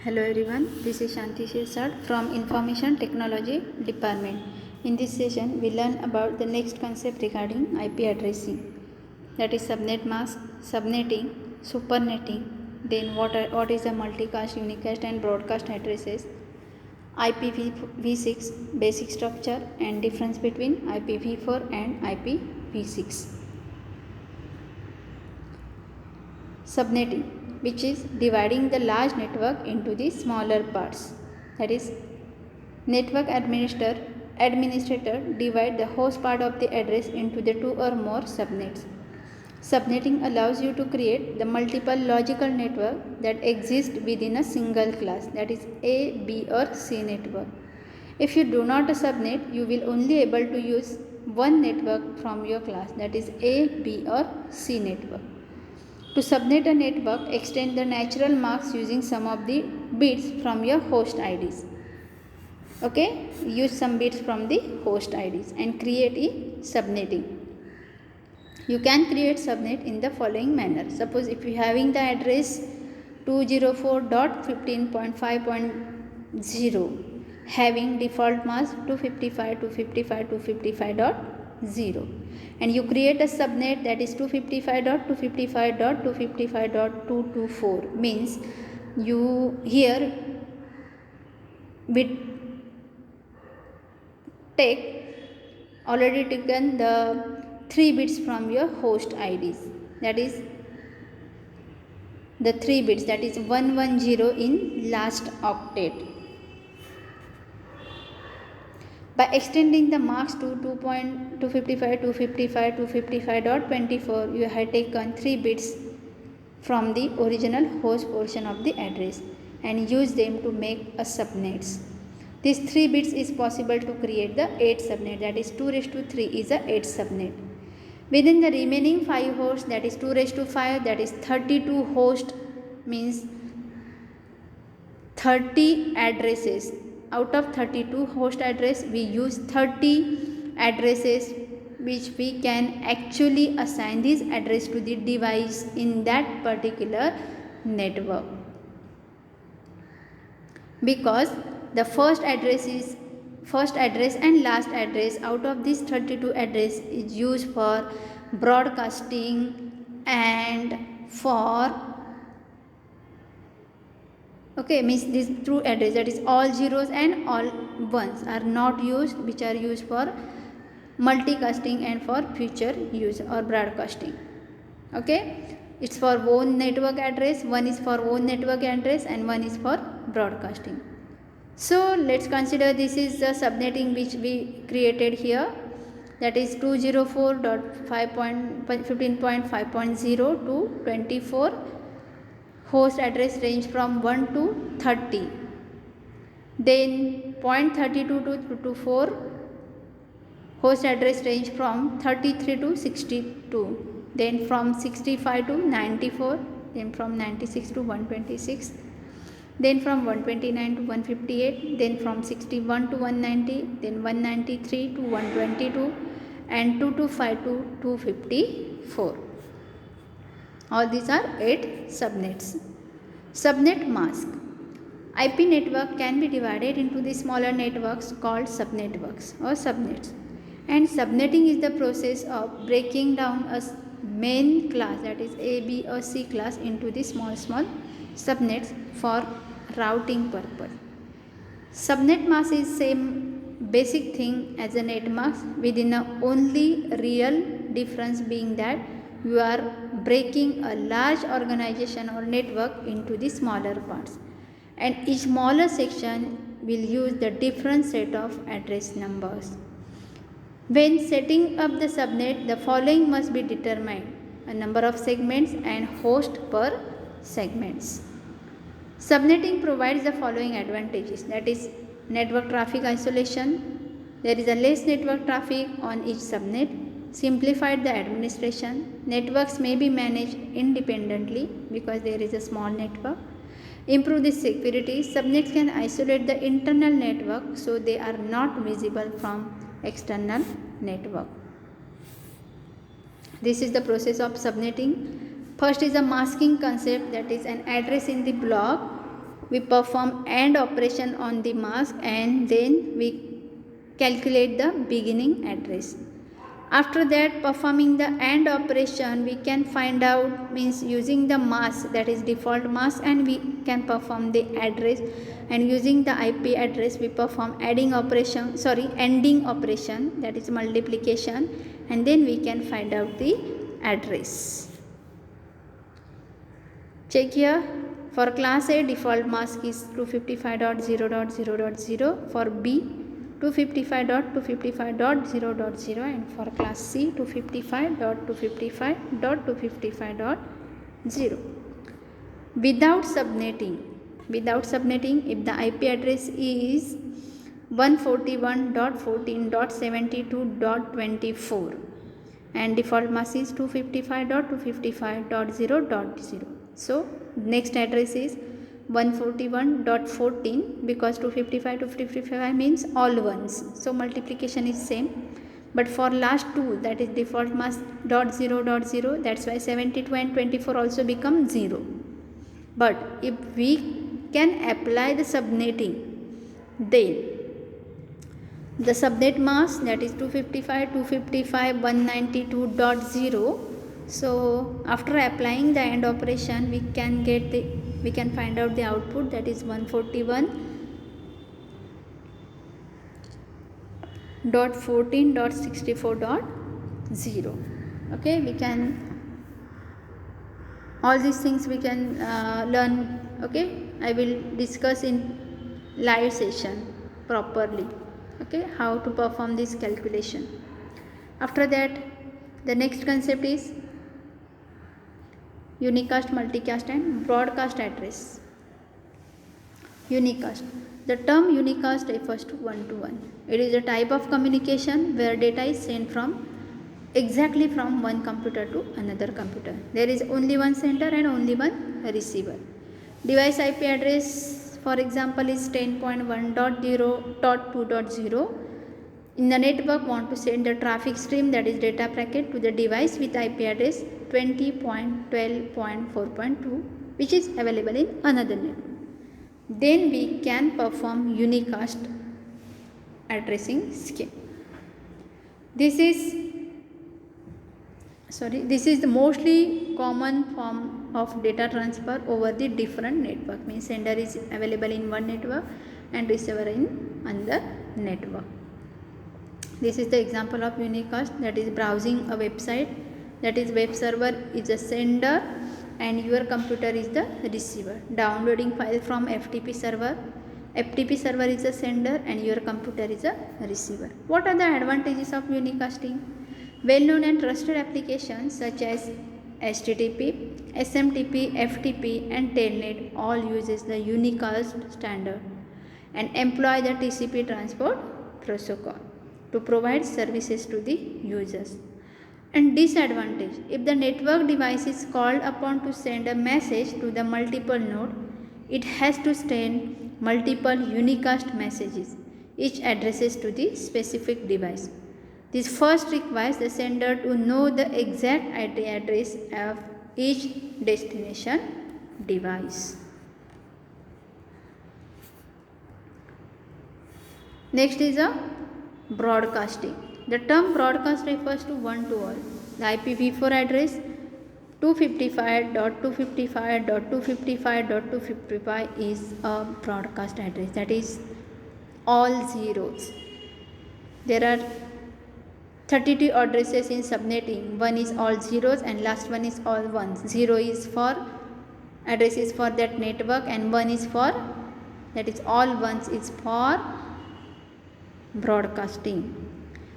Hello everyone, this is Shanti Shirsad from Information Technology Department. In this session, we learn about the next concept regarding IP addressing, that is subnet mask, subnetting, supernetting, then what is the multicast, unicast and broadcast addresses, IPv6 basic structure and difference between IPv4 and IPv6. Subnetting, which is dividing the large network into the smaller parts. That is, network administrator divide the host part of the address into the two or more subnets. Subnetting allows you to create the multiple logical network that exist within a single class, that is A, B or C network. If you do not subnet, you will only able to use one network from your class, that is A, B or C network. To subnet a network, extend the natural marks using some of the bits from your host IDs. Okay, use some bits from the host IDs and create a subnetting. You can create subnet in the following manner. Suppose if you having the address 204.15.5.0 having default mask 255.255.255.0 and you create a subnet that is 255.255.255.224 means you here we take already taken the 3 bits from your host IDs, that is the 3 bits, that is 110 in last octet. By extending the marks to 2.255, 255, 255.24, you have taken 3 bits from the original host portion of the address and use them to make a subnets. These 3 bits is possible to create the 8 subnet, that is 2 raised to 3 is a 8 subnet. Within the remaining 5 hosts, that is 2 raised to 5, that is 32 host means 30 addresses. Out of 32 host address, we use 30 addresses which we can actually assign this address to the device in that particular network. Because the first address and last address out of this 32 address is used for broadcasting and for means this true address, that is all zeros and all ones are not used, which are used for multicasting and for future use or broadcasting. It's for one network address, one is for one network address and one is for broadcasting. So let's consider this is the subnetting which we created here, that is 204.15.5.0 to 24 host address range from 1 to 30. Then 0.32 to 4 host address range from 33 to 62. Then from 65 to 94. Then from 96 to 126. Then from 129 to 158. Then from 61 to 190. Then 193 to 122. And 225 to 254. All these are 8 subnets. Subnet mask. IP network can be divided into the smaller networks called subnetworks or subnets. And subnetting is the process of breaking down a main class, that is A, B or C class, into the small subnets for routing purpose. Subnet mask is same basic thing as a net mask, within a only real difference being that you are breaking a large organization or network into the smaller parts, and each smaller section will use the different set of address numbers. When setting up the subnet, the following must be determined: a number of segments and host per segments. Subnetting provides the following advantages, that is network traffic isolation. There is a less network traffic on each subnet. Simplified the administration. Networks may be managed independently because there is a small network. Improve the security. Subnets can isolate the internal network so they are not visible from external network. This is the process of subnetting. First is a masking concept, that is an address in the block we perform AND operation on the mask and then we calculate the beginning address. After that, performing the AND operation, we can find out, means using the mask, that is default mask, and we can perform the address, and using the IP address we perform ending operation, that is multiplication, and then we can find out the address. Check here. For class A, default mask is 255.0.0.0. For B, 255.255.0.0, and for class C, 255.255.255.0. Without subnetting, if the IP address is 141.14.72.24 and default mask is 255.255.0.0. So next address is 141.14, because 255 to 255 means all ones, so multiplication is same. But for last two, that is default mask .0.0, that's why 72 and 24 also become 0. But if we can apply the subnetting, then the subnet mask, that is 255.192.0. So after applying the AND operation, we can find out the output, that is 141.14.64.0. okay, we can, all these things we can learn. Okay, I will discuss in live session properly, okay, how to perform this calculation. After that, the next concept is unicast, multicast and broadcast address. Unicast. The term unicast refers to one-to-one. It is a type of communication where data is sent exactly from one computer to another computer. There is only one sender and only one receiver. Device IP address, for example, is 10.1.0.2.0. In the network, want to send the traffic stream, that is data packet, to the device with IP address 20.12.4.2, which is available in another network. Then we can perform unicast addressing scheme. This is the mostly common form of data transfer over the different network, means sender is available in one network and receiver in another network. This is the example of unicast, that is browsing a website, that is web server is a sender and your computer is the receiver. Downloading file from FTP server is a sender and your computer is a receiver. What are the advantages of unicasting? Well-known and trusted applications such as HTTP, SMTP, FTP and Telnet all uses the unicast standard and employ the TCP transport protocol to provide services to the users. And disadvantage, if the network device is called upon to send a message to the multiple node, it has to send multiple unicast messages, each addresses to the specific device. This first requires the sender to know the exact IP address of each destination device. Next is a broadcasting. The term broadcast refers to one-to-all. The IPv4 address 255.255.255.255 is a broadcast address, that is all zeros. There are 32 addresses in subnetting. One is all zeros and last one is all ones. 0 is for address is for that network and 1 is for, that is all ones is for broadcasting.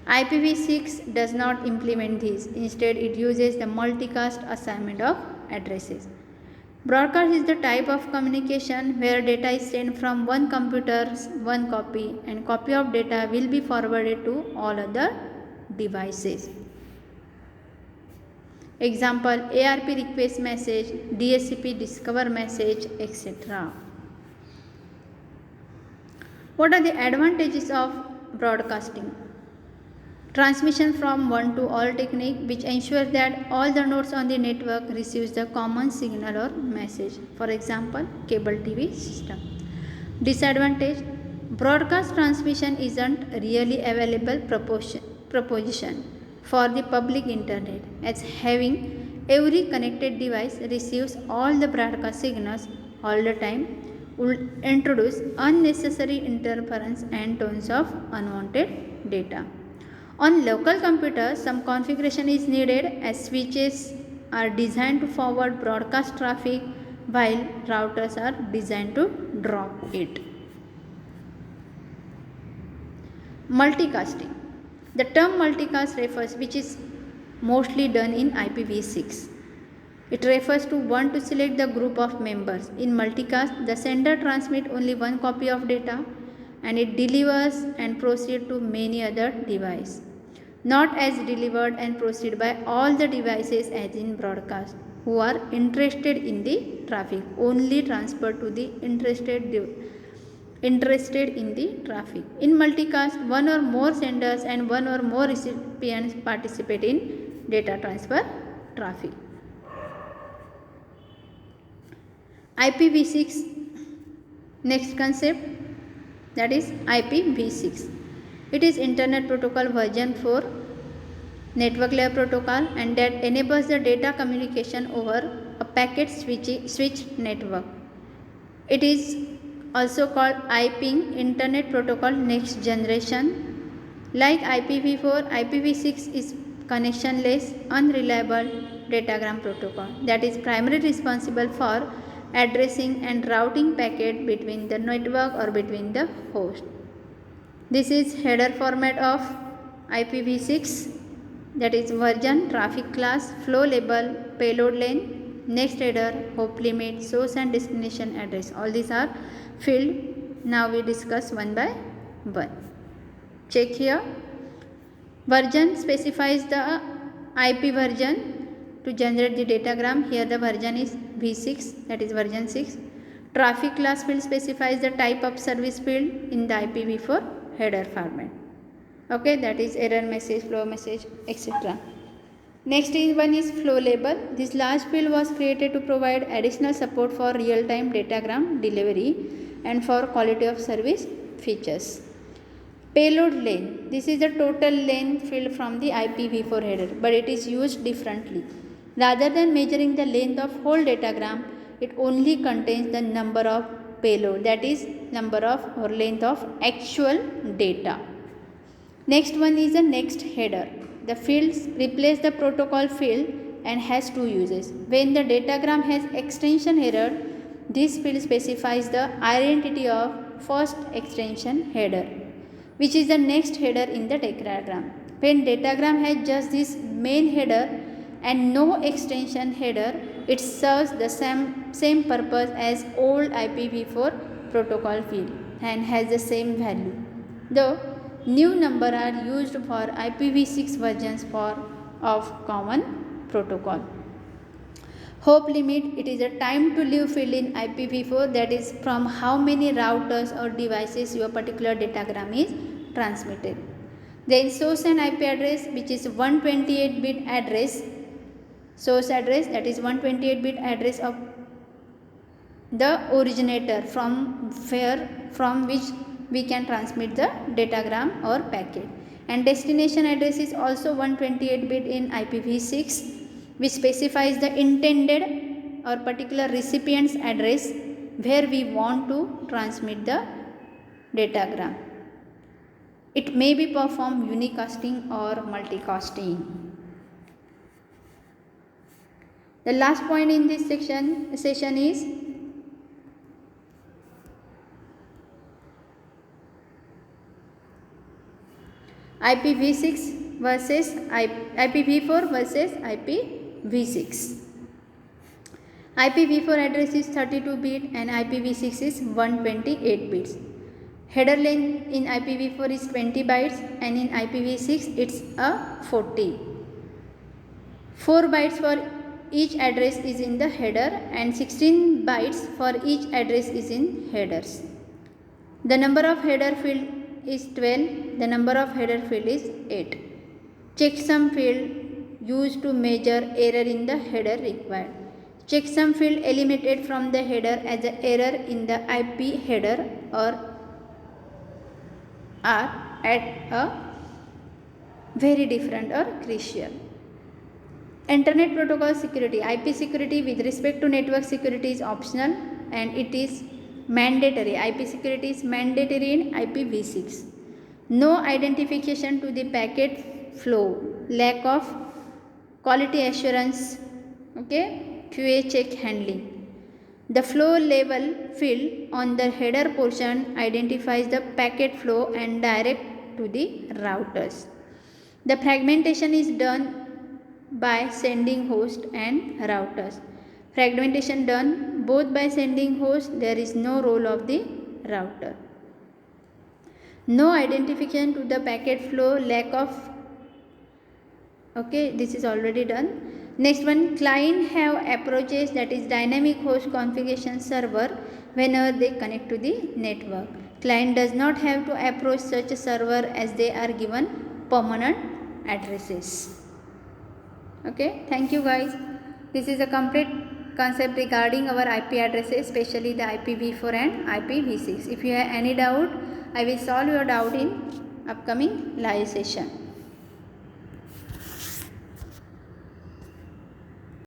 IPv6 does not implement this. Instead, it uses the multicast assignment of addresses. Broadcast is the type of communication where data is sent from one computer's one copy and copy of data will be forwarded to all other devices. Example, ARP request message, DHCP discover message, etc. What are the advantages of broadcasting? Transmission from one to all technique, which ensures that all the nodes on the network receives the common signal or message. For example, cable TV system. Disadvantage: broadcast transmission isn't really available proposition for the public internet, as having every connected device receives all the broadcast signals all the time would introduce unnecessary interference and tons of unwanted data. On local computers, some configuration is needed as switches are designed to forward broadcast traffic while routers are designed to drop it. Multicasting. The term multicast refers which is mostly done in IPv6. It refers to one to select the group of members. In multicast, the sender transmits only one copy of data and it delivers and proceeds to many other devices. Not as delivered and proceed by all the devices as in broadcast who are interested in the traffic, only transferred to the interested in the traffic. In multicast, one or more senders and one or more recipients participate in data transfer traffic. IPv6, next concept, that is IPv6. It is Internet Protocol version 4 network layer protocol and that enables the data communication over a packet switch network. It is also called IPing, Internet Protocol Next Generation. Like IPv4, IPv6 is connectionless, unreliable datagram protocol that is primarily responsible for addressing and routing packet between the network or between the host. This is header format of IPv6, that is version, traffic class, flow label, payload lane, next header, hop limit, source and destination address. All these are filled. Now we discuss one by one. Check here. Version specifies the IP version to generate the datagram. Here the version is v6, that is version 6. Traffic class field specifies the type of service field in the IPv4 header format. Okay, that is error message, flow message, etc. Next one is flow label. This large field was created to provide additional support for real-time datagram delivery and for quality of service features. Payload lane. This is the total lane field from the IPv4 header, but it is used differently. Rather than measuring the length of whole datagram, it only contains the number of payload, that is number of or length of actual data. Next one is the next header. The fields replace the protocol field and has two uses. When the datagram has extension header, this field specifies the identity of first extension header, which is the next header in the datagram. When datagram has just this main header and no extension header, it serves the same purpose as old IPv4 protocol field and has the same value. The new number are used for IPv6 versions of common protocol. Hop limit, it is a time to live field in IPv4, that is from how many routers or devices your particular datagram is transmitted. Then source and IP address, which is 128-bit address, source address, that is 128-bit address of the originator from which we can transmit the datagram or packet. And destination address is also 128-bit in IPv6, which specifies the intended or particular recipient's address where we want to transmit the datagram. It may be performed unicasting or multicasting. The last point in this session is IPv6 versus IPv4 versus IPv6. IPv4 address is 32-bit and IPv6 is 128 bits. Header length in IPv4 is 20 bytes and in IPv6 it's a 40. 4 bytes for each address is in the header and 16 bytes for each address is in headers. The number of header field is 12, the number of header field is 8. checksum field used to measure error in the header required. Checksum field eliminated from the header as an error in the IP header or are at a very different or crucial. Internet protocol security. IP security with respect to network security is optional and it is mandatory. IP security is mandatory in IPv6. No identification to the packet flow, lack of quality assurance, okay, QA check handling. The flow level field on the header portion identifies the packet flow and direct to the routers. The fragmentation is done by sending host and routers. Fragmentation done both by sending host, there is no role of the router. No identification to the packet flow, lack of, okay, this is already done. Next one, client have approaches, that is dynamic host configuration server whenever they connect to the network. Client does not have to approach such a server as they are given permanent addresses. Okay, thank you guys. This is a complete concept regarding our IP addresses, especially the IPv4 and IPv6. If you have any doubt, I will solve your doubt in upcoming live session.